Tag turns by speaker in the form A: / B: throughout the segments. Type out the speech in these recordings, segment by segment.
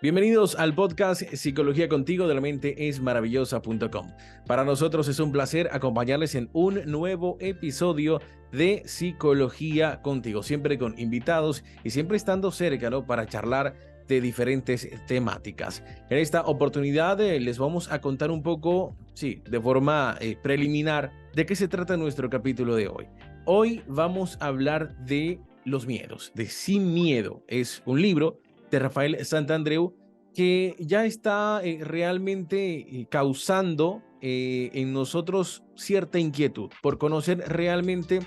A: Bienvenidos al podcast Psicología Contigo de la mente es maravillosa.com. Para nosotros es un placer acompañarles en un nuevo episodio de Psicología Contigo, siempre con invitados y siempre estando cerca, ¿no?, para charlar de diferentes temáticas. En esta oportunidad les vamos a contar un poco, de forma preliminar, de qué se trata nuestro capítulo de hoy. Hoy vamos a hablar de los miedos, de Sin Miedo. Es un libro de Rafael Santandreu que ya está realmente causando en nosotros cierta inquietud por conocer realmente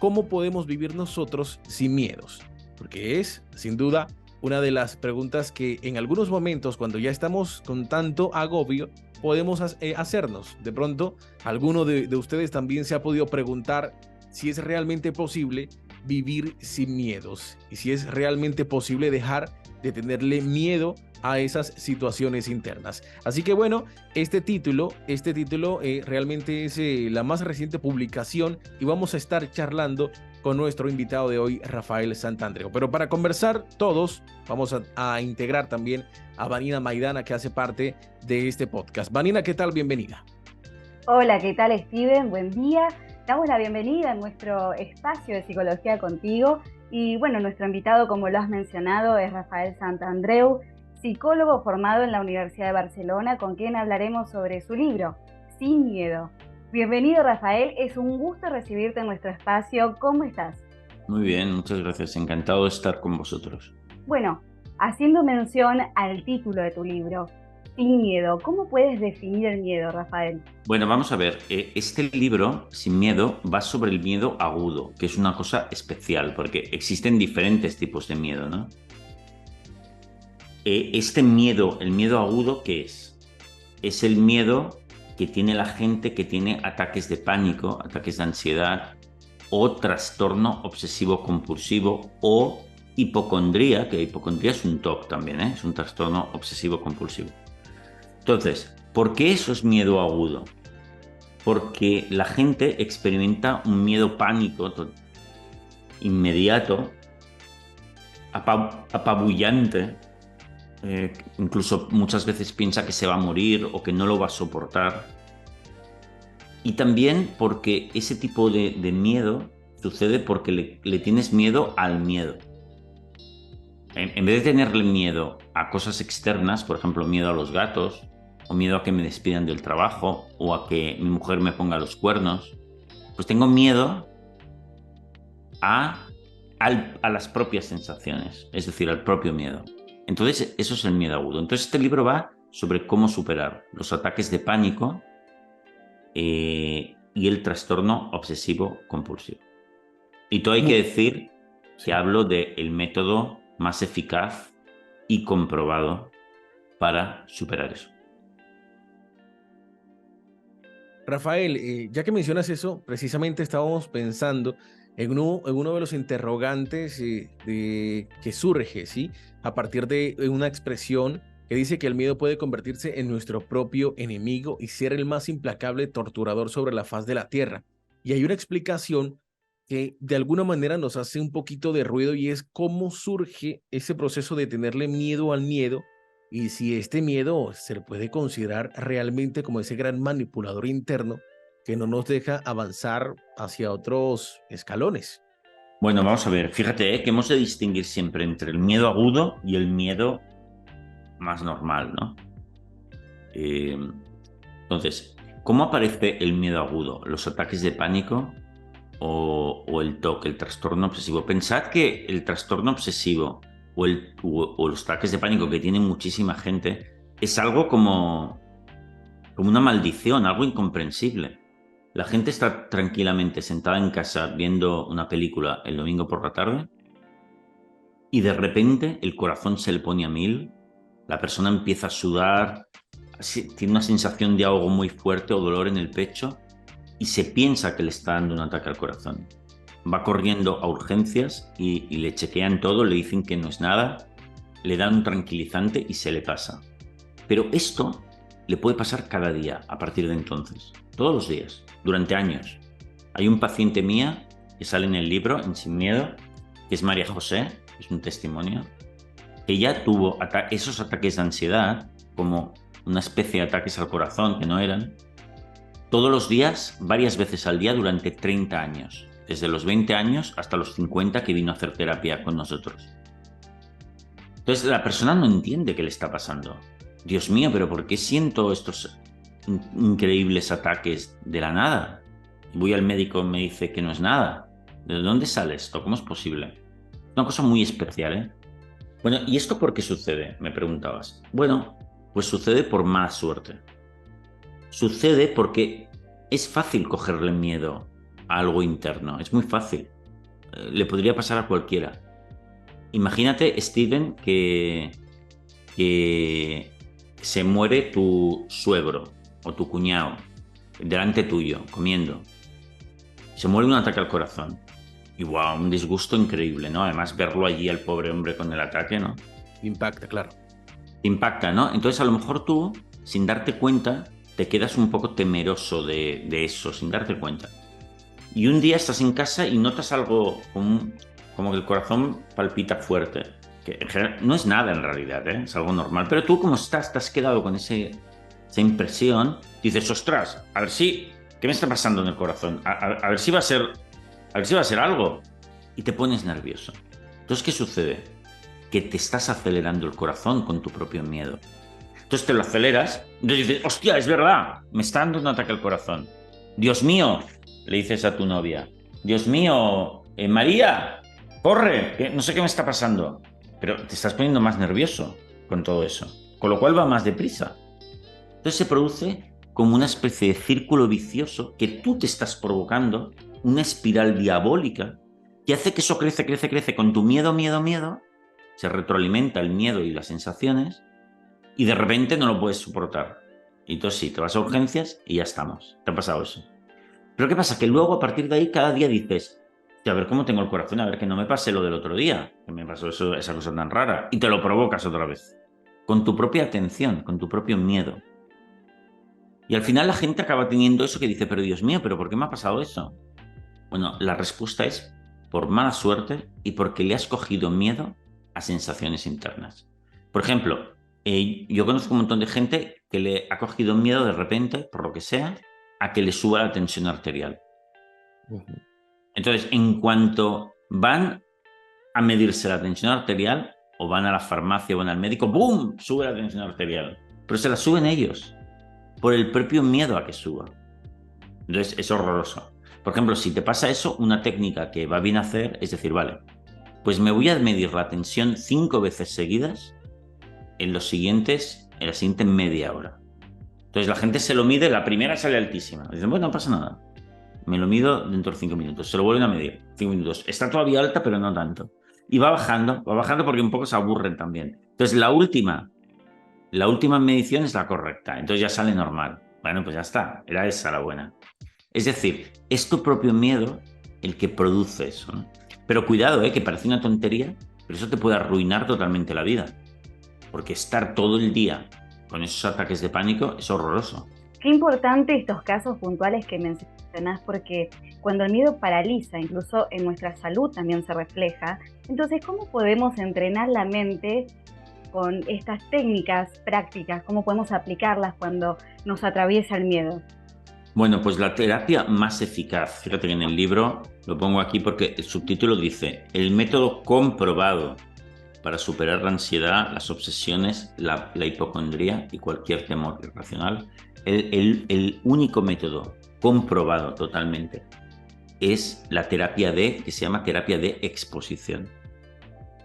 A: cómo podemos vivir nosotros sin miedos, porque es sin duda una de las preguntas que en algunos momentos, cuando ya estamos con tanto agobio, podemos hacernos. De pronto, alguno de ustedes también se ha podido preguntar si es realmente posible vivir sin miedos y si es realmente posible dejar de tenerle miedo a esas situaciones internas. Así que bueno, este título realmente es la más reciente publicación y vamos a estar charlando con nuestro invitado de hoy, Rafael Santandreu. Pero para conversar todos, vamos a integrar también a Vanina Maidana, que hace parte de este podcast. Vanina, ¿qué tal? Bienvenida.
B: Hola, ¿qué tal, Steven? Buen día. Damos la bienvenida en nuestro espacio de Psicología Contigo. Y bueno, nuestro invitado, como lo has mencionado, es Rafael Santandreu, psicólogo formado en la Universidad de Barcelona, con quien hablaremos sobre su libro, Sin Miedo. Bienvenido, Rafael. Es un gusto recibirte en nuestro espacio. ¿Cómo estás?
C: Muy bien, muchas gracias. Encantado de estar con vosotros.
B: Bueno, haciendo mención al título de tu libro, Sin Miedo, ¿cómo puedes definir el miedo, Rafael?
C: Bueno, vamos a ver. Este libro, Sin Miedo, va sobre el miedo agudo, que es una cosa especial, porque existen diferentes tipos de miedo, ¿no? Este miedo, el miedo agudo, ¿qué es? Es el miedo que tiene la gente que tiene ataques de pánico, ataques de ansiedad o trastorno obsesivo-compulsivo o hipocondría, que hipocondría es un TOC también, ¿eh? Es un trastorno obsesivo-compulsivo. Entonces, ¿por qué eso es miedo agudo? Porque la gente experimenta un miedo pánico inmediato, apabullante, incluso muchas veces piensa que se va a morir o que no lo va a soportar. Y también porque ese tipo de miedo sucede porque le tienes miedo al miedo. En vez de tenerle miedo a cosas externas, por ejemplo, miedo a los gatos, o miedo a que me despidan del trabajo, o a que mi mujer me ponga los cuernos, pues tengo miedo a las propias sensaciones, es decir, al propio miedo. Entonces, eso es el miedo agudo. Entonces, este libro va sobre cómo superar los ataques de pánico y el trastorno obsesivo-compulsivo. Y todo hay que decir que hablo del método más eficaz y comprobado para superar eso.
A: Rafael, ya que mencionas eso, precisamente estábamos pensando en uno de los interrogantes que surge, ¿sí?, a partir de una expresión que dice que el miedo puede convertirse en nuestro propio enemigo y ser el más implacable torturador sobre la faz de la tierra. Y hay una explicación que de alguna manera nos hace un poquito de ruido y es cómo surge ese proceso de tenerle miedo al miedo y si este miedo se le puede considerar realmente como ese gran manipulador interno que no nos deja avanzar hacia otros escalones.
C: Bueno, vamos a ver, fíjate que hemos de distinguir siempre entre el miedo agudo y el miedo más normal, ¿no? Entonces, ¿cómo aparece el miedo agudo? ¿Los ataques de pánico o el TOC, el trastorno obsesivo? Pensad que el trastorno obsesivo o los ataques de pánico que tiene muchísima gente es algo como una maldición, algo incomprensible. La gente está tranquilamente sentada en casa viendo una película el domingo por la tarde y de repente el corazón se le pone a 1000, la persona empieza a sudar, tiene una sensación de ahogo muy fuerte o dolor en el pecho y se piensa que le está dando un ataque al corazón. Va corriendo a urgencias y le chequean todo, le dicen que no es nada, le dan un tranquilizante y se le pasa. Pero esto le puede pasar cada día a partir de entonces, todos los días, durante años. Hay un paciente mía que sale en el libro, en Sin Miedo, que es María José, es un testimonio, que ya tuvo esos ataques de ansiedad, como una especie de ataques al corazón que no eran, todos los días, varias veces al día durante 30 años, desde los 20 años hasta los 50 que vino a hacer terapia con nosotros. Entonces la persona no entiende qué le está pasando. Dios mío, pero ¿por qué siento estos increíbles ataques de la nada? Voy al médico y me dice que no es nada. ¿De dónde sale esto? ¿Cómo es posible? Una cosa muy especial, ¿eh? Bueno, ¿y esto por qué sucede? Me preguntabas. Bueno, pues sucede por mala suerte. Sucede porque es fácil cogerle miedo a algo interno. Es muy fácil. Le podría pasar a cualquiera. Imagínate, Steven, que se muere tu suegro o tu cuñado delante tuyo, comiendo. Se muere de un ataque al corazón. Y wow, un disgusto increíble, ¿no? Además, verlo allí al pobre hombre con el ataque, ¿no?
A: Impacta, claro.
C: Impacta, ¿no? Entonces, a lo mejor tú, sin darte cuenta, te quedas un poco temeroso de eso, sin darte cuenta. Y un día estás en casa y notas algo como que el corazón palpita fuerte. Que en general no es nada en realidad, ¿eh? Es algo normal. Pero tú, como te has quedado con esa impresión, dices, ostras, a ver si, ¿qué me está pasando en el corazón? A ver si va a ser algo. Y te pones nervioso. Entonces, ¿qué sucede? Que te estás acelerando el corazón con tu propio miedo. Entonces te lo aceleras, entonces dices, hostia, es verdad, me está dando un ataque al corazón. Dios mío, le dices a tu novia, Dios mío, María, corre, que no sé qué me está pasando. Pero te estás poniendo más nervioso con todo eso, con lo cual va más deprisa. Entonces se produce como una especie de círculo vicioso que tú te estás provocando, una espiral diabólica que hace que eso crece con tu miedo, se retroalimenta el miedo y las sensaciones y de repente no lo puedes soportar. Y entonces sí, te vas a urgencias y ya estamos. Te ha pasado eso. Pero ¿qué pasa? Que luego a partir de ahí cada día dices, a ver cómo tengo el corazón, a ver que no me pase lo del otro día, que me pasó esa cosa tan rara. Y te lo provocas otra vez. Con tu propia atención, con tu propio miedo. Y al final la gente acaba teniendo eso que dice, pero Dios mío, ¿pero por qué me ha pasado eso? Bueno, la respuesta es por mala suerte y porque le has cogido miedo a sensaciones internas. Por ejemplo, yo conozco un montón de gente que le ha cogido miedo de repente, por lo que sea, a que le suba la tensión arterial. Entonces, en cuanto van a medirse la tensión arterial, o van a la farmacia o van al médico, ¡boom!, sube la tensión arterial. Pero se la suben ellos, por el propio miedo a que suba. Entonces, es horroroso. Por ejemplo, si te pasa eso, una técnica que va bien hacer es decir, vale, pues me voy a medir la tensión 5 veces seguidas en la siguiente media hora. Entonces la gente se lo mide, la primera sale altísima. Dicen, bueno, no pasa nada. Me lo mido dentro de 5 minutos. Se lo vuelven a medir, 5 minutos. Está todavía alta, pero no tanto. Y va bajando porque un poco se aburren también. Entonces la última medición es la correcta. Entonces ya sale normal. Bueno, pues ya está. Era esa la buena. Es decir, es tu propio miedo el que produce eso, ¿no? Pero cuidado, que parece una tontería, pero eso te puede arruinar totalmente la vida. Porque estar todo el día con esos ataques de pánico es horroroso.
B: Qué importante estos casos puntuales que mencionás, porque cuando el miedo paraliza, incluso en nuestra salud también se refleja. Entonces, ¿cómo podemos entrenar la mente con estas técnicas prácticas? ¿Cómo podemos aplicarlas cuando nos atraviesa el miedo?
C: Bueno, pues la terapia más eficaz, fíjate que en el libro lo pongo aquí porque el subtítulo dice, el método comprobado para superar la ansiedad, las obsesiones, la hipocondría y cualquier temor irracional. El único método comprobado totalmente es la terapia que se llama terapia de exposición.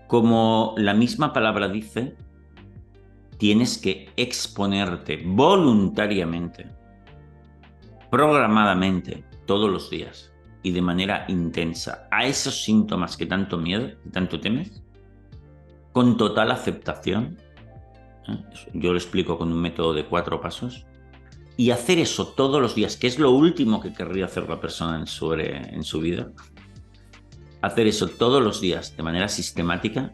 C: Como la misma palabra dice, tienes que exponerte voluntariamente, programadamente, todos los días y de manera intensa a esos síntomas que tanto miedo, que tanto temes, con total aceptación. Yo lo explico con un método de 4 pasos. Y hacer eso todos los días, que es lo último que querría hacer la persona en su vida. Hacer eso todos los días de manera sistemática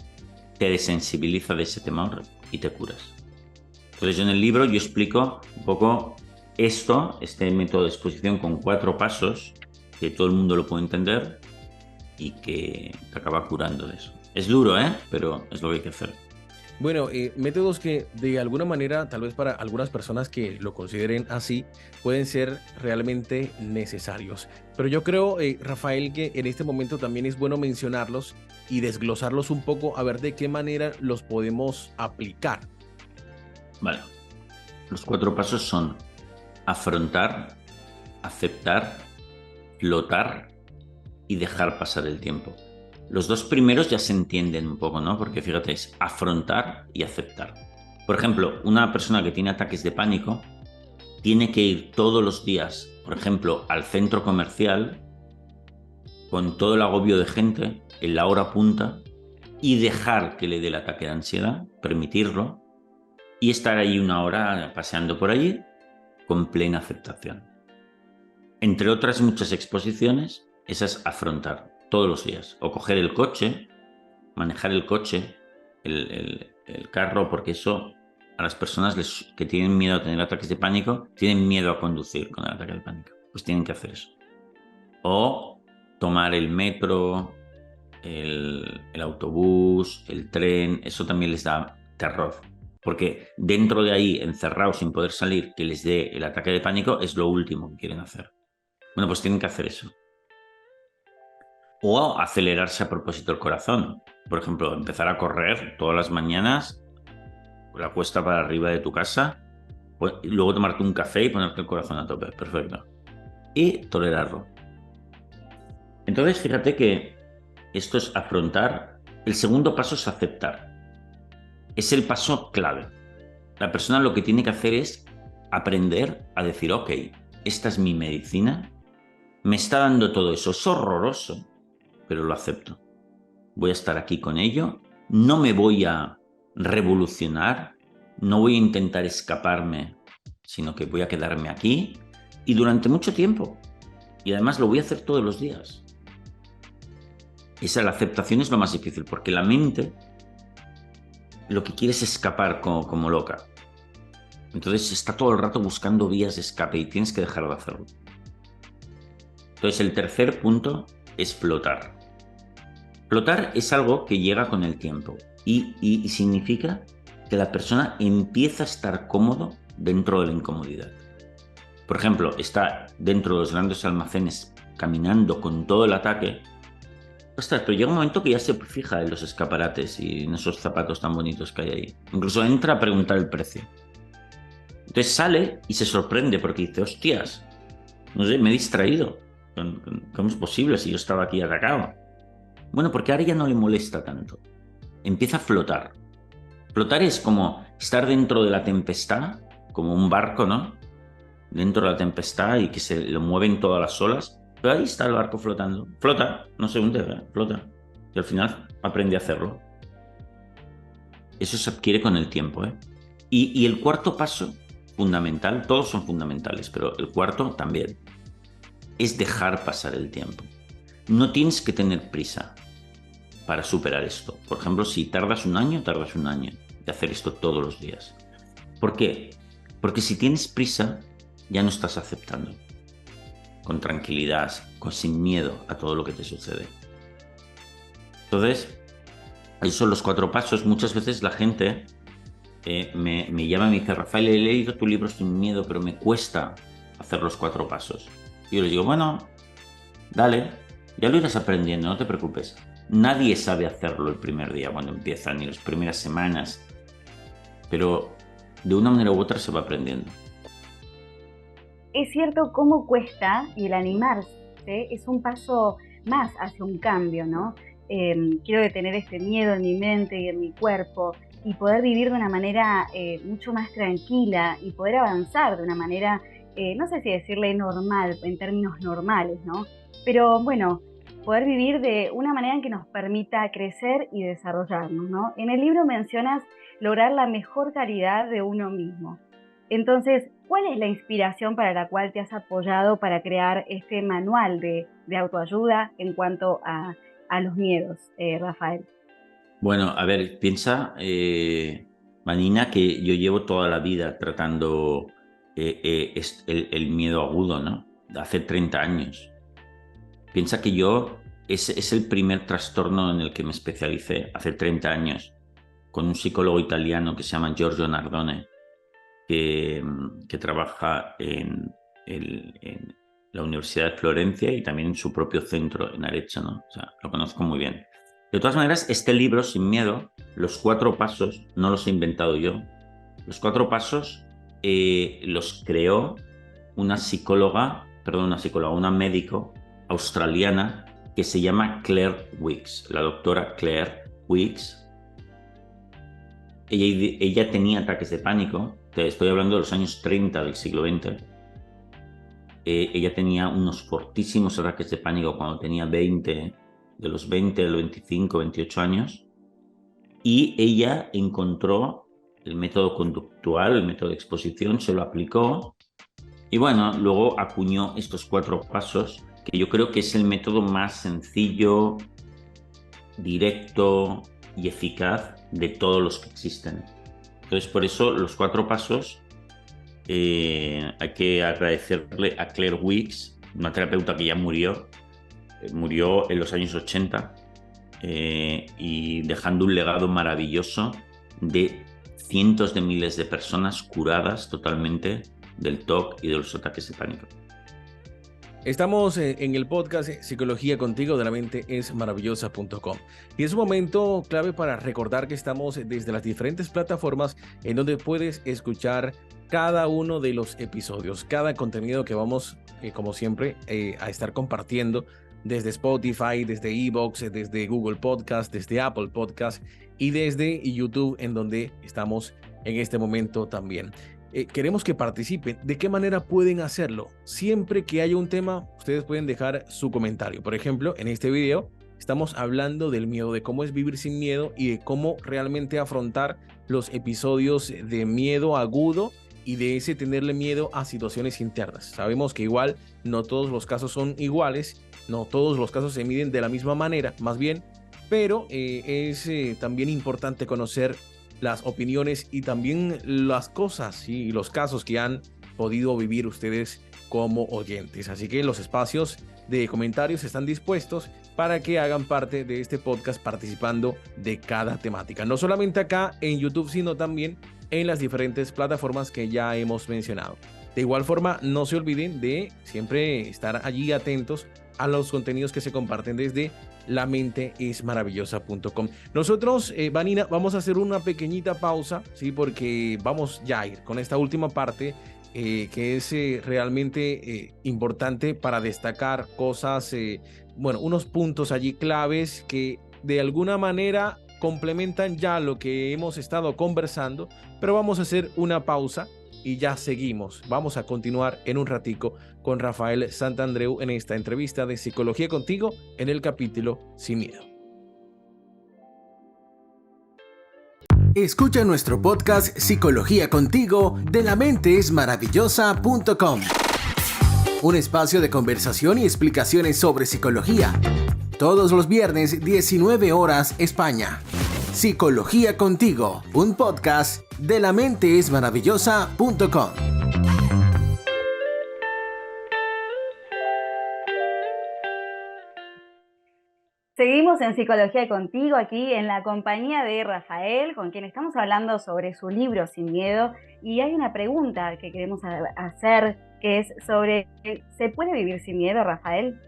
C: te desensibiliza de ese temor y te curas. Entonces yo en el libro yo explico un poco este método de exposición con 4 pasos que todo el mundo lo puede entender y que te acaba curando de eso. Es duro, pero es lo que hay que hacer.
A: Bueno, métodos que de alguna manera, tal vez para algunas personas que lo consideren así, pueden ser realmente necesarios. Pero yo creo, Rafael, que en este momento también es bueno mencionarlos y desglosarlos un poco a ver de qué manera los podemos aplicar.
C: Vale. Los 4 pasos son afrontar, aceptar, flotar y dejar pasar el tiempo. Los 2 primeros ya se entienden un poco, ¿no? Porque fíjate, es afrontar y aceptar. Por ejemplo, una persona que tiene ataques de pánico tiene que ir todos los días, por ejemplo, al centro comercial con todo el agobio de gente en la hora punta y dejar que le dé el ataque de ansiedad, permitirlo, y estar ahí 1 hora paseando por allí con plena aceptación. Entre otras muchas exposiciones, esa es afrontar todos los días. O coger el coche, manejar el coche, el carro, porque eso a las personas que tienen miedo a tener ataques de pánico, tienen miedo a conducir con el ataque de pánico. Pues tienen que hacer eso. O tomar el metro, el autobús, el tren, eso también les da terror. Porque dentro de ahí, encerrados sin poder salir, que les dé el ataque de pánico, es lo último que quieren hacer. Bueno, pues tienen que hacer eso. O acelerarse a propósito el corazón. Por ejemplo, empezar a correr todas las mañanas, la cuesta para arriba de tu casa, y luego tomarte un café y ponerte el corazón a tope. Perfecto. Y tolerarlo. Entonces, fíjate que esto es afrontar. El segundo paso es aceptar. Es el paso clave. La persona lo que tiene que hacer es aprender a decir, ok, esta es mi medicina, me está dando todo eso, es horroroso, pero lo acepto. Voy a estar aquí con ello, no me voy a revolucionar, no voy a intentar escaparme, sino que voy a quedarme aquí y durante mucho tiempo. Y además lo voy a hacer todos los días. La aceptación es lo más difícil, porque la mente lo que quiere es escapar como loca. Entonces está todo el rato buscando vías de escape y tienes que dejar de hacerlo. Entonces el tercer punto es flotar. Flotar es algo que llega con el tiempo y significa que la persona empieza a estar cómodo dentro de la incomodidad. Por ejemplo, está dentro de los grandes almacenes caminando con todo el ataque. Ostras, pero llega un momento que ya se fija en los escaparates y en esos zapatos tan bonitos que hay ahí. Incluso entra a preguntar el precio. Entonces sale y se sorprende porque dice, hostias, no sé, me he distraído. ¿Cómo es posible si yo estaba aquí atacado? Bueno, porque ahora ya no le molesta tanto. Empieza a flotar. Flotar es como estar dentro de la tempestad, como un barco, ¿no? Dentro de la tempestad y que se lo mueven todas las olas. Pero ahí está el barco flotando. Flota, no se hunde, flota. Y al final aprende a hacerlo. Eso se adquiere con el tiempo, ¿eh? Y el cuarto paso, fundamental, todos son fundamentales, pero el cuarto también, es dejar pasar el tiempo. No tienes que tener prisa para superar esto. Por ejemplo, si tardas un año de hacer esto todos los días. ¿Por qué? Porque si tienes prisa, ya no estás aceptando con tranquilidad, sin miedo a todo lo que te sucede. Entonces, esos son los 4 pasos. Muchas veces la gente me llama y me dice, Rafael, he leído tu libro sin miedo, pero me cuesta hacer los 4 pasos. Y yo les digo, bueno, dale, ya lo irás aprendiendo, no te preocupes. Nadie sabe hacerlo el primer día cuando empiezan, ni las primeras semanas, pero de una manera u otra se va aprendiendo.
B: Es cierto cómo cuesta, y el animarse es un paso más hacia un cambio, ¿no? Quiero detener este miedo en mi mente y en mi cuerpo y poder vivir de una manera mucho más tranquila y poder avanzar de una manera, no sé si decirle normal, en términos normales, ¿no? Pero bueno, poder vivir de una manera en que nos permita crecer y desarrollarnos, ¿no? En el libro mencionas lograr la mejor calidad de uno mismo. Entonces, ¿cuál es la inspiración para la cual te has apoyado para crear este manual de autoayuda en cuanto a los miedos, Rafael?
C: Bueno, a ver, piensa, Manina, que yo llevo toda la vida tratando el miedo agudo, ¿no? Hace 30 años. Piensa que es el primer trastorno en el que me especialicé hace 30 años. con un psicólogo italiano que se llama Giorgio Nardone, que trabaja en la Universidad de Florencia y también en su propio centro en Arezzo, O sea, lo conozco muy bien. De todas maneras, este libro, Sin Miedo, los 4 pasos, no los he inventado yo. Los 4 pasos los creó una médico australiana que se llama Claire Weekes, la doctora Claire Weekes. Ella tenía ataques de pánico, te estoy hablando de los años 30 del siglo XX. Ella tenía unos fortísimos ataques de pánico cuando tenía de los 20 a los 25, 28 años, y ella encontró el método conductual, el método de exposición, se lo aplicó, y bueno, luego acuñó estos 4 pasos, que yo creo que es el método más sencillo, directo y eficaz de todos los que existen. Entonces, por eso los 4 pasos hay que agradecerle a Claire Weekes, una terapeuta que ya murió en los años 80 y dejando un legado maravilloso de cientos de miles de personas curadas totalmente del TOC y de los ataques de pánico.
A: Estamos en el podcast Psicología Contigo de la mente es maravillosa.com y es un momento clave para recordar que estamos desde las diferentes plataformas en donde puedes escuchar cada uno de los episodios, cada contenido que vamos, como siempre, a estar compartiendo desde Spotify, desde iVoox, desde Google Podcast, desde Apple Podcast y desde YouTube, en donde estamos en este momento también. Queremos que participen. ¿De qué manera pueden hacerlo? Siempre que haya un tema, ustedes pueden dejar su comentario. Por ejemplo, en este video estamos hablando del miedo, de cómo es vivir sin miedo y de cómo realmente afrontar los episodios de miedo agudo y de ese tenerle miedo a situaciones internas. Sabemos que igual no todos los casos son iguales, no todos los casos se miden de la misma manera, más bien, pero es también importante conocer las opiniones y también las cosas y los casos que han podido vivir ustedes como oyentes. Así que los espacios de comentarios están dispuestos para que hagan parte de este podcast participando de cada temática. No solamente acá en YouTube, sino también en las diferentes plataformas que ya hemos mencionado. De igual forma, no se olviden de siempre estar allí atentos a los contenidos que se comparten desde lamenteesmaravillosa.com. Nosotros, Vanina, vamos a hacer una pequeñita pausa, ¿sí? Porque vamos ya a ir con esta última parte que es realmente importante para destacar cosas, unos puntos allí claves que de alguna manera complementan ya lo que hemos estado conversando, pero vamos a hacer una pausa y ya seguimos. Vamos a continuar en un ratico con Rafael Santandreu en esta entrevista de Psicología Contigo en el capítulo Sin Miedo.
D: Escucha nuestro podcast Psicología Contigo de lamentesmaravillosa.com. Un espacio de conversación y explicaciones sobre psicología. Todos los viernes, 19 horas, España. Psicología Contigo, un podcast de lamentesmaravillosa.com.
B: Seguimos en Psicología Contigo, aquí en la compañía de Rafael, con quien estamos hablando sobre su libro Sin Miedo. Y hay una pregunta que queremos hacer, que es sobre, ¿se puede vivir sin miedo, Rafael?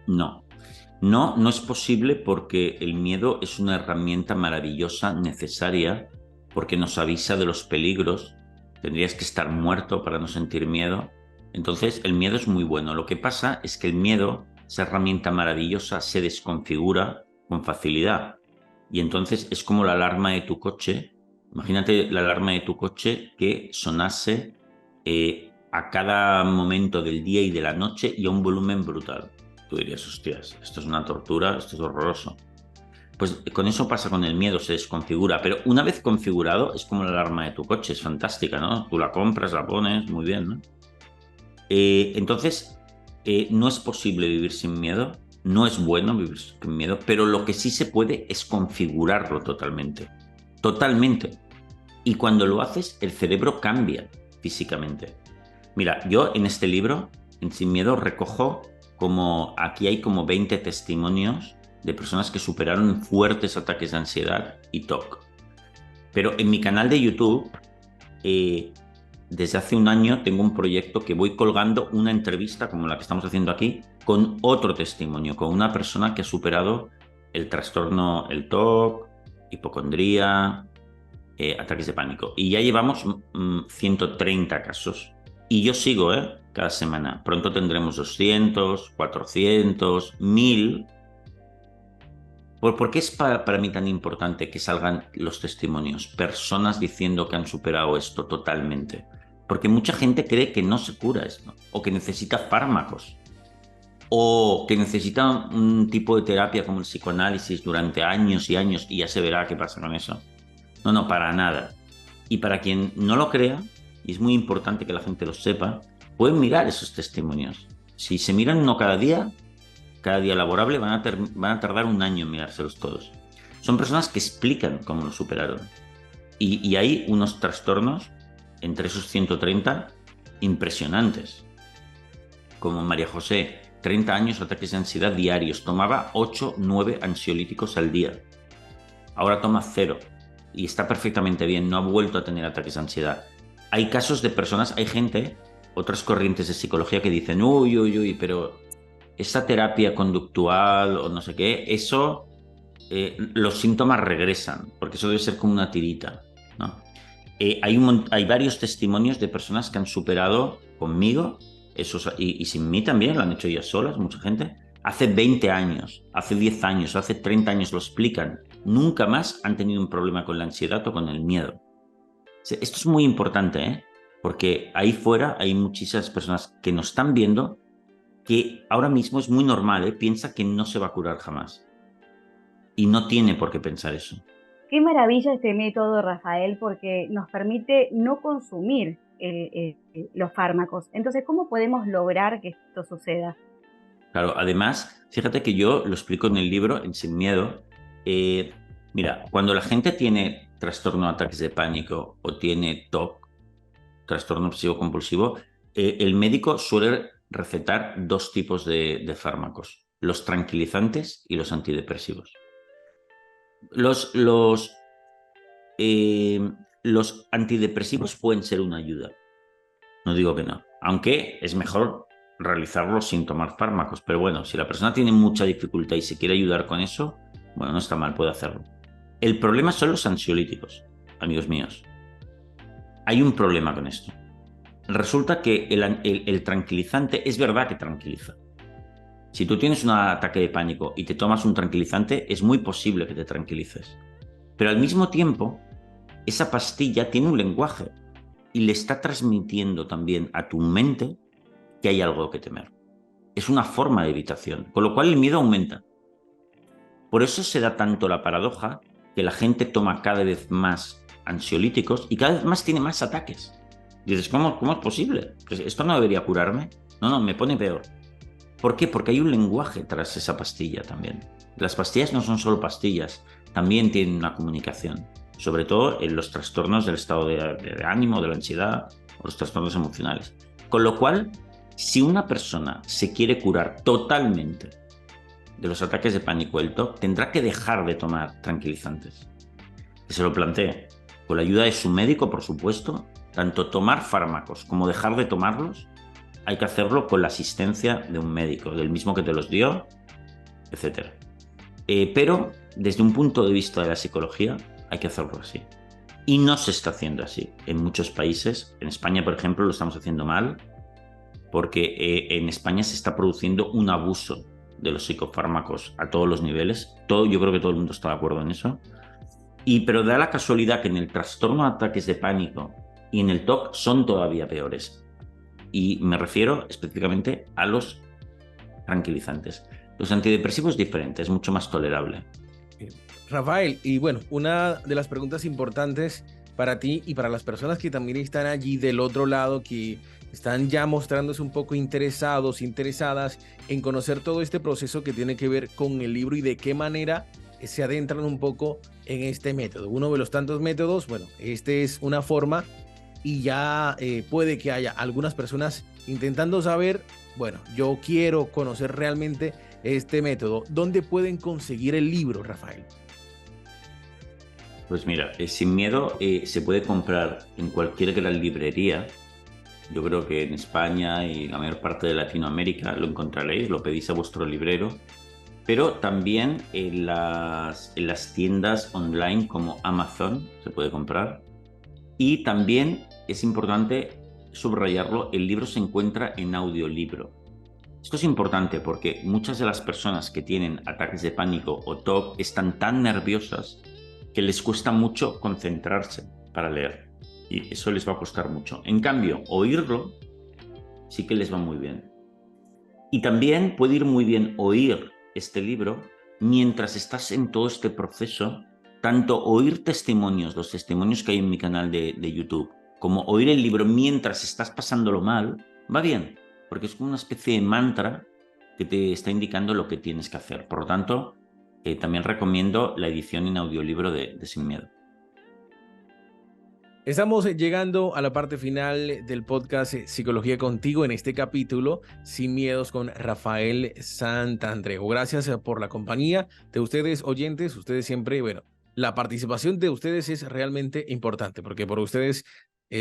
C: No es posible, porque el miedo es una herramienta maravillosa, necesaria, porque nos avisa de los peligros. Tendrías que estar muerto para no sentir miedo. Entonces, el miedo es muy bueno. Lo que pasa es que el miedo, esa herramienta maravillosa, se desconfigura con facilidad. Y entonces es como la alarma de tu coche. Imagínate la alarma de tu coche que sonase a cada momento del día y de la noche y a un volumen brutal. Tú dirías, hostias, esto es una tortura, esto es horroroso. Pues con eso pasa con el miedo, se desconfigura. Pero una vez configurado, es como la alarma de tu coche, es fantástica, ¿no? Tú la compras, la pones, muy bien, ¿no? Entonces, no es posible vivir sin miedo, no es bueno vivir sin miedo, pero lo que sí se puede es configurarlo totalmente. Totalmente. Y cuando lo haces, el cerebro cambia físicamente. Mira, yo en este libro, en Sin Miedo, recojo aquí hay como 20 testimonios de personas que superaron fuertes ataques de ansiedad y TOC. Pero en mi canal de YouTube, desde hace un año tengo un proyecto que voy colgando una entrevista como la que estamos haciendo aquí con otro testimonio, con una persona que ha superado el trastorno, el TOC, hipocondría, ataques de pánico. Y ya llevamos 130 casos. Y yo sigo, cada semana. Pronto tendremos 200, 400, 1000. ¿Por qué es para mí tan importante que salgan los testimonios? Personas diciendo que han superado esto totalmente. Porque mucha gente cree que no se cura esto, o que necesita fármacos, o que necesita un tipo de terapia como el psicoanálisis durante años y años y ya se verá qué pasa con eso. No, para nada. Y para quien no lo crea, y es muy importante que la gente lo sepa, pueden mirar esos testimonios. Si se miran uno cada día laborable, van a tardar un año en mirárselos todos. Son personas que explican cómo lo superaron. Y hay unos trastornos, entre esos 130, impresionantes. Como María José, 30 años, ataques de ansiedad diarios. Tomaba 8, 9 ansiolíticos al día. Ahora toma 0. Y está perfectamente bien, no ha vuelto a tener ataques de ansiedad. Hay casos de personas, hay gente, otras corrientes de psicología que dicen, uy, pero esa terapia conductual o no sé qué, eso, los síntomas regresan, porque eso debe ser como una tirita, ¿no? Hay varios testimonios de personas que han superado conmigo, y sin mí también, lo han hecho ellas solas, mucha gente, hace 20 años, hace 10 años, hace 30 años lo explican. Nunca más han tenido un problema con la ansiedad o con el miedo. Esto es muy importante, porque ahí fuera hay muchísimas personas que nos están viendo que ahora mismo es muy normal, piensa que no se va a curar jamás. Y no tiene por qué pensar eso.
B: Qué maravilla este método, Rafael, porque nos permite no consumir los fármacos. Entonces, ¿cómo podemos lograr que esto suceda?
C: Claro, además, fíjate que yo lo explico en el libro, en Sin Miedo. Mira, cuando la gente tiene trastorno de ataques de pánico o tiene TOC, trastorno obsesivo compulsivo, el médico suele recetar 2 tipos de fármacos, los tranquilizantes y los antidepresivos. Los antidepresivos pueden ser una ayuda, no digo que no, aunque es mejor realizarlos sin tomar fármacos, pero bueno, si la persona tiene mucha dificultad y se quiere ayudar con eso, bueno, no está mal, puede hacerlo. El problema son los ansiolíticos, amigos míos. Hay un problema con esto. Resulta que el tranquilizante es verdad que tranquiliza. Si tú tienes un ataque de pánico y te tomas un tranquilizante, es muy posible que te tranquilices. Pero al mismo tiempo, esa pastilla tiene un lenguaje y le está transmitiendo también a tu mente que hay algo que temer. Es una forma de evitación, con lo cual el miedo aumenta. Por eso se da tanto la paradoja que la gente toma cada vez más ansiolíticos y cada vez más tiene más ataques. Dices, ¿cómo es posible? Pues esto no debería curarme. No, me pone peor. ¿Por qué? Porque hay un lenguaje tras esa pastilla también. Las pastillas no son solo pastillas, también tienen una comunicación. Sobre todo en los trastornos del estado de ánimo, de la ansiedad o los trastornos emocionales. Con lo cual, si una persona se quiere curar totalmente de los ataques de pánico, el TOC, tendrá que dejar de tomar tranquilizantes. Que se lo plantee. Con la ayuda de su médico, por supuesto, tanto tomar fármacos como dejar de tomarlos, hay que hacerlo con la asistencia de un médico, del mismo que te los dio, etc. Pero desde un punto de vista de la psicología, hay que hacerlo así. Y no se está haciendo así. En muchos países, en España, por ejemplo, lo estamos haciendo mal, porque en España se está produciendo un abuso de los psicofármacos a todos los niveles. Yo creo que todo el mundo está de acuerdo en eso. Pero da la casualidad que en el trastorno de ataques de pánico y en el TOC son todavía peores. Y me refiero específicamente a los tranquilizantes. Los antidepresivos es diferente, es mucho más tolerable.
A: Rafael, y bueno, una de las preguntas importantes para ti y para las personas que también están allí del otro lado, que están ya mostrándose un poco interesados, interesadas en conocer todo este proceso que tiene que ver con el libro y de qué manera se adentran un poco en este método. Uno de los tantos métodos, bueno, este es una forma y ya puede que haya algunas personas intentando saber, bueno, yo quiero conocer realmente este método, ¿dónde pueden conseguir el libro, Rafael?
C: Pues mira, Sin Miedo se puede comprar en cualquier gran librería. Yo creo que en España y la mayor parte de Latinoamérica lo encontraréis, lo pedís a vuestro librero, pero también en las tiendas online como Amazon se puede comprar. Y también es importante subrayarlo, el libro se encuentra en audiolibro. Esto es importante porque muchas de las personas que tienen ataques de pánico o TOC están tan nerviosas que les cuesta mucho concentrarse para leer. Y eso les va a costar mucho. En cambio, oírlo sí que les va muy bien. Y también puede ir muy bien oír este libro mientras estás en todo este proceso, tanto oír testimonios, los testimonios que hay en mi canal de YouTube, como oír el libro mientras estás pasándolo mal, va bien, porque es como una especie de mantra que te está indicando lo que tienes que hacer. Por lo tanto, también recomiendo la edición en audiolibro de Sin Miedo.
A: Estamos llegando a la parte final del podcast Psicología Contigo en este capítulo Sin Miedos con Rafael Santandreu. Gracias por la compañía de ustedes oyentes. Ustedes siempre, bueno, la participación de ustedes es realmente importante porque por ustedes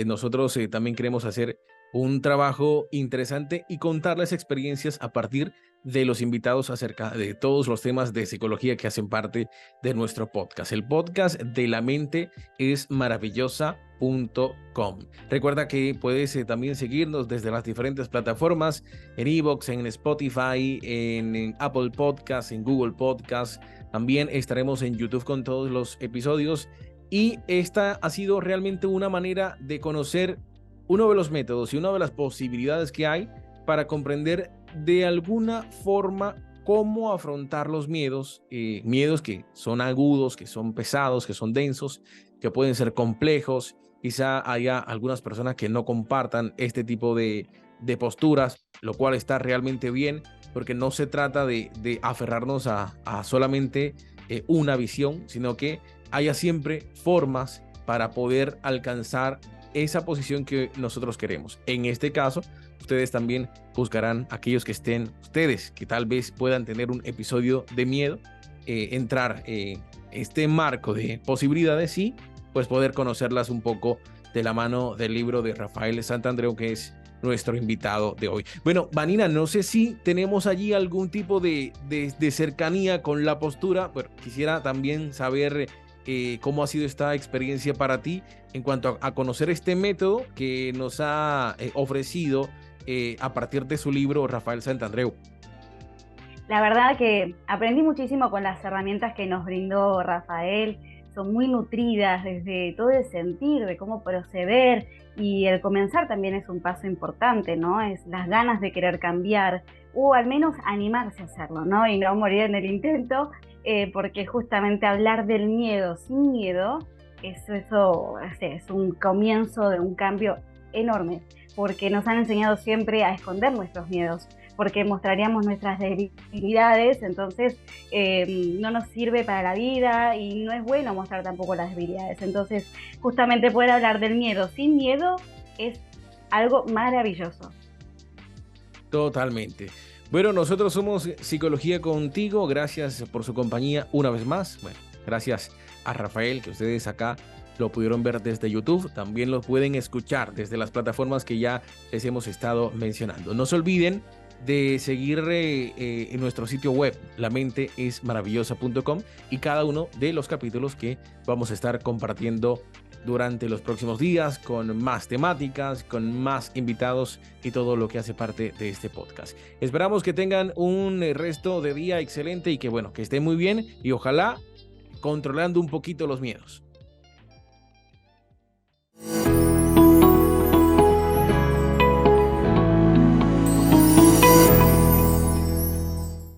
A: nosotros también queremos hacer un trabajo interesante y contarles experiencias a partir de los invitados acerca de todos los temas de psicología que hacen parte de nuestro podcast. El podcast de la mente es maravillosa.com. Recuerda que puedes también seguirnos desde las diferentes plataformas, en iVoox, en Spotify, en Apple Podcasts, en Google Podcasts. También estaremos en YouTube con todos los episodios y esta ha sido realmente una manera de conocer uno de los métodos y una de las posibilidades que hay para comprender de alguna forma cómo afrontar los miedos, miedos que son agudos, que son pesados, que son densos, que pueden ser complejos. Quizá haya algunas personas que no compartan este tipo de posturas, lo cual está realmente bien, porque no se trata de aferrarnos a solamente una visión, sino que haya siempre formas para poder alcanzar esa posición que nosotros queremos. En este caso, ustedes también buscarán aquellos que estén, ustedes que tal vez puedan tener un episodio de miedo, entrar en este marco de posibilidades y pues poder conocerlas un poco de la mano del libro de Rafael Santandreu, que es nuestro invitado de hoy. Bueno, Vanina, no sé si tenemos allí algún tipo de cercanía con la postura, pero quisiera también saber cómo ha sido esta experiencia para ti en cuanto a conocer este método que nos ha ofrecido a partir de su libro Rafael Santandreu.
B: La verdad que aprendí muchísimo con las herramientas que nos brindó Rafael. Son muy nutridas desde todo el sentir de cómo proceder, y el comenzar también es un paso importante, ¿no? Es las ganas de querer cambiar o al menos animarse a hacerlo, ¿no? Y no morir en el intento, porque justamente hablar del miedo sin miedo, eso es un comienzo de un cambio enorme, porque nos han enseñado siempre a esconder nuestros miedos, porque mostraríamos nuestras debilidades, entonces no nos sirve para la vida y no es bueno mostrar tampoco las debilidades. Entonces, justamente poder hablar del miedo sin miedo es algo maravilloso.
A: Totalmente. Bueno, nosotros somos Psicología Contigo. Gracias por su compañía una vez más. Bueno, gracias a Rafael, que ustedes acá lo pudieron ver desde YouTube. También lo pueden escuchar desde las plataformas que ya les hemos estado mencionando. No se olviden de seguir en nuestro sitio web, lamenteesmaravillosa.com, y cada uno de los capítulos que vamos a estar compartiendo durante los próximos días, con más temáticas, con más invitados y todo lo que hace parte de este podcast. Esperamos que tengan un resto de día excelente y que, bueno, que estén muy bien y ojalá controlando un poquito los miedos.